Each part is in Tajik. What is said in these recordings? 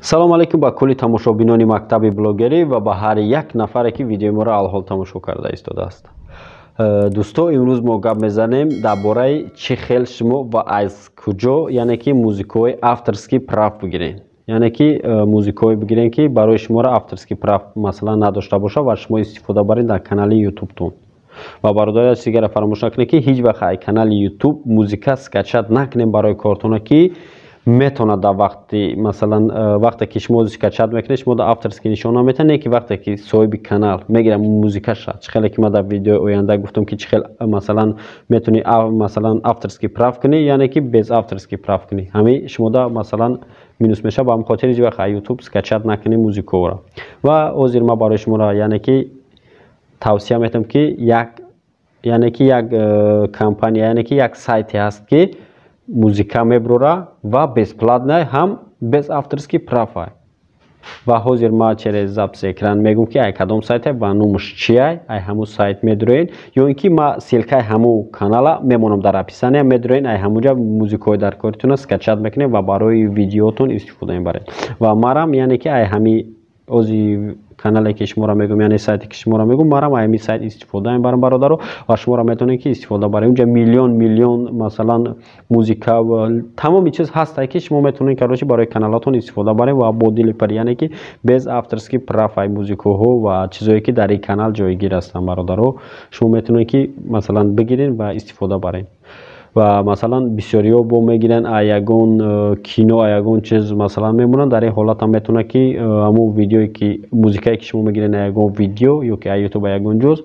салом алейкум ба кулли тамошобинони мактаби блогерӣ ва ба ҳар як нафаре ки видеои моро алҳол тамошо карда истодааст. Дӯсто, имрӯз мо гап мезанем дар бораи чӣ хел шумо ва аз куҷо яъне ки музикаҳои авторскӣ прав бигирен. яъне ки музикаҳое бигирен ки барои шуморо авторскӣ прав масалан надошта боша ва шумо истифода баред дар канали ютубтон. ва бародари дигара фаромӯш накунед ки ҳеҷ вақт ай канали ютуб музика скачат накунем барои кортона ки метавонад дар вақти масалан вақте ки шумо скачат мекунед шумо дар авторскӣ нишона метаҳед, не ки вақте ки соҳиби канал мегирам музикаша чӣ хеле ки ман дар видеои оянда гуфтам ки чӣ хел масалан метавонӣ масалан авторскӣ прав кунӣ яъне ки без авторскӣ прав кунӣ. ҳамин шумо дар масалан минус меша ба ҳамин хотир ҳеҷ вақт ай ютуб скачат накунӣ музикаҳоро. ва ҳозир ман барои шуморо яъне ки тавсия метавонам ки як компания яъне ки як сайте ҳаст ки музика мебурора ва бесплатна ҳам без авторскӣ права. ва ҳозир ман через записи экран мегӯям ки ай кадом сайте ва номаш чия ай ҳамун сайт медуред ё ин ки ман силкаи ҳамун канала мемонам дар описания медуред ай ҳамунҷа музикаҳои дар коритона скачат мекунед ва барои видеотон истифода мебаред. ва марам яъне ки ай ҳами ози канале ки шуморо мегӯям яъне сайте ки шуморо мегӯям марам ай ҳамин сайт истифода мебарам бародаро ва шуморо метавонед ки истифода баред. унҷа миллион масалан музика ва тамоми чиз ҳаст ки шумо метавонед карочи барои каналатон истифода баред ва бо дили пар яъне ки без авторскӣ прав ай музикаҳо ва чизое ки дар ин канал ҷойгир ҳастанд бародаро шумо метавонед ки масалан бигиред ва истифода баред. ва масалан бисёриҳо бо мегиранд ягон кино ягон чиз масалан мемонанд дар ин ҳолат ҳам метавонад ки ҳамун видеое ки музикае ки шумо мегиред ягон видео ё ки ютуб ягон ҷоз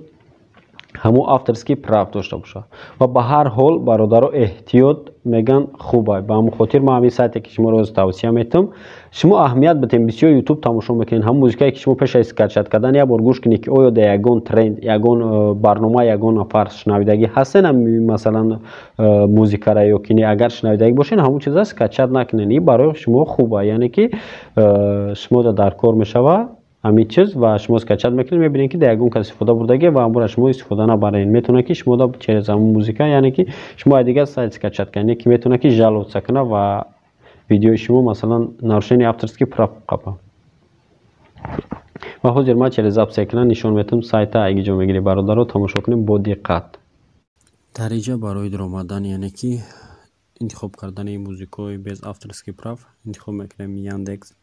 ҳамун авторскӣ прав дошта бошад. ва ба ҳар ҳол бародаро эҳтиёт меган хуба. ба ҳамин хотир ман ҳамин сайте ки шуморо тавсия метавам шумо аҳамият бидем. бисёр ютуб тамошо мекунед ҳамун музикае ки шумо пеш аз скачат кардан як бор гӯш кунед ки оё дар ягон тренд ягон барнома ягон нафар шунавидагӣ ҳастен масалан музикара ё ки не агар шунавидагӣ бошед ҳамун чиза скачат накунед. ин барои шумо хуба яъне ки шумо дар кор мешавад ҳамин чиз ва шумо скачат мекунед мебинед ки дар ягон кас истифода бурдагӣ ва ҳамонро шумо истифода набаред. метавонад ки шумо дар через ҳамун музика яъне ки шумо ай дигар сайт скачат кунед не ки метавонад ки жалобатса кунад ва видеои шумо масалан нарушени авторскӣ прав қапа. ва ҳозир ман через записи экран нишон метавам сайта айги ҷо мегиред бародаро тамошо кунед бо диққат. дар инҷа барои даромадан яъне ки интихоб кардани музикаҳои без авторскӣ прав интихоб мекунем Яндекс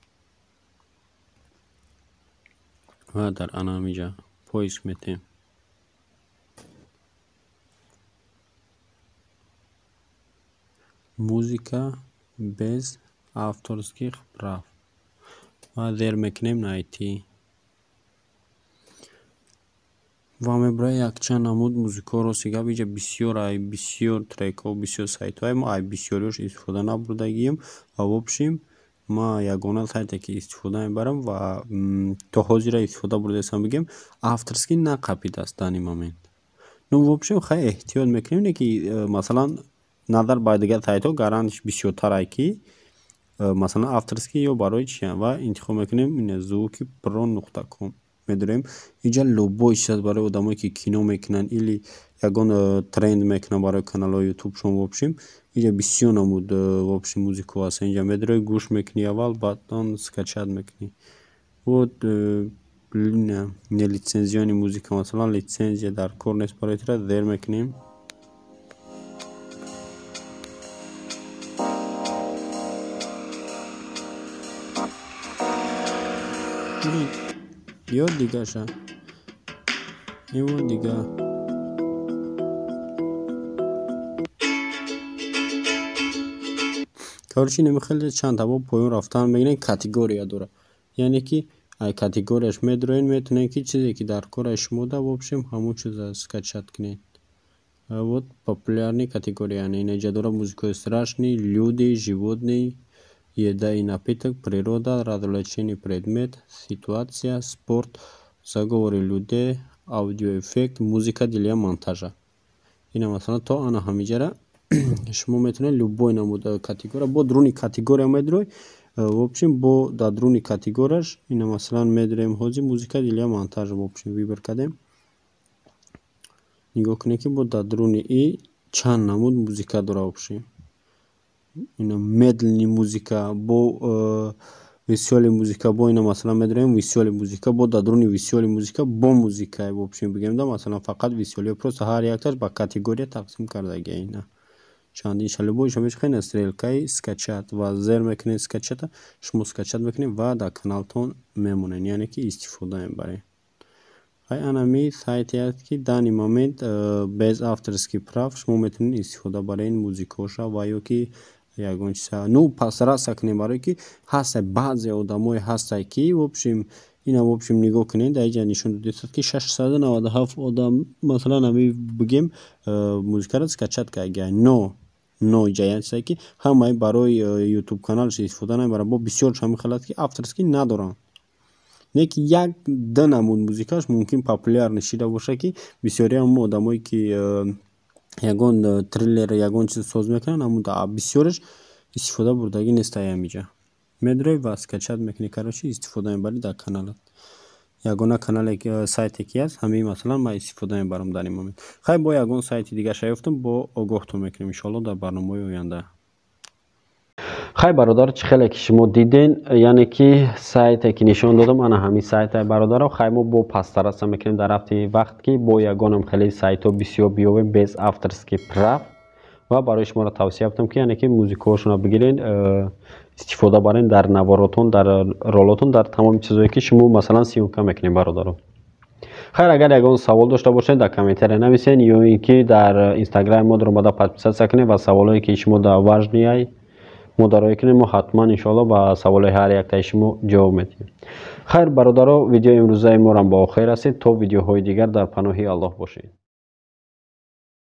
ва дар анамиҷа поиск метем. музика без авторских прав ва зер мекунем найти ва мебарад якчанд намуд музикаҳоро сигаб инҷа бисёр трекҳо бисёр сайтҳои мо ай бисёриёш истифода набурдагием ва вобшим ман ягона сайте ки истифода мебарам ва то ҳозира истифода бурдаистам бигем авторскӣ нақапидааст дар ин момент. ну вобшим хеле эҳтиёт мекунем не ки масалан назар ба дигар сайтҳо гарантиш бисёртар ки масалан авторскӣ ё барои чи ва интихоб мекунем звуки pro.com медурем инҷа любой чиз барои одамое ки кино мекунанд или ягон тренд мекунанд барои каналҳои ютуб шумо вобшим инҷа бисёр намуд вобшим музикаҳо ҳаст. инҷа медуред гӯш мекунӣ аввал баъдон скачат мекунӣ. вот нелитсензиони музика масалан литсензия дар кор нест барои тира зер мекунем. ё дигаша ин дига короче ними хеле чанд таба поён рафтан мегирем категория дора яъне ки ай категорияш медуред метавонед ки чизе ки дар кораи шумо да вобшим ҳамун чиза скачат кунед. вот популярни категория яъне инҷа дора музикаҳои страшный люди животные еда и напиток природа развлечение предмет ситуация спорт заговори людей аудиоэффект музыка для монтажа. ина масалан то ана ҳамиҷара шумо метавонед любой намуд категория бо дуруни категория медуред вобшим бо дар дуруни категорияш ина масалан медурем ҳозир музыка для монтажа вобшим вибр кардем нигоҳ кунед ки бо дар дуруни и чанд намуд музика дора вобшим. медленный музыка бо весёли музика бо ина масалан медонем весёли музика бо дадруни весёли музика бо музика в общем бигем да масалан фақат весёли просто ҳар якташ ба категория тақсим кардагия ина чандин шалибо ишо мешахен стрелкаи скачат ва зер мекунед скачата шумо скачат мекунед ва дар каналтон мемонед яъне ки истифода мебаред хай анами сайти аст ки дани момент без авторски прав шумо метавонед истифода баред музикоша ва ё ки ягон чиза ну пас раса кунем барое ки ҳаста баъзе одамое ҳастае ки в общем ина в общем нигоҳ кунед дар инҷа нишон додетад ки 697 одам масалан ами бигем музикаро скачат кардагия но ҷаянчизае ки ҳамаи барои ютуб каналаш истифода намебаранд бо бисёрш ҳамин халат ки авторски надоранд не ки як ду намуд музикаш мумкин популяр нишида боша ки бисёри ҳам одамое ки ягон триллер ягон чиз соз мекунанд аму бисёраш истифода бурдагӣ нестае ҳамиҷа медрои ва скачат мекунӣ карочи истифода мебарӣ дар каналат ягона канале сайте ки аст ҳамин масалан ман истифода мебарам дар ин момент хай бо ягон сайти дига шаёфтам бо огоҳтон мекунем иншоалло дар барномаҳои оянда хай бародар чӣ хеле ки шумо диден яъне ки сайте ки нишон додам ана ҳамин сайта бародаро хай мо бо пастараса мекунем дар рафти вақт ки бо ягонам хеле сайтҳо бисёр биёбем без авторски прав ва барои шуморо тавсия кардам ки яъне ки музикаҳошонро бигиред истифода баред дар наворотон дар ролотон дар тамоми чизое ки шумо масалан сиёмка мекунед бародаро хайр агар ягон савол дошта бошед дар комментария нависед ё ин ки дар инстаграми модро омада подписатсия кунед ва саволое ки шумо дар важнияй мо дарои кунем мо ҳатман иншоалло ба саволҳои ҳар яктаи шумо ҷавоб медиҳем хайр бародаро видеои имрӯзаи морам ба охир расид то видеоҳои дигар дар паноҳи аллоҳ бошед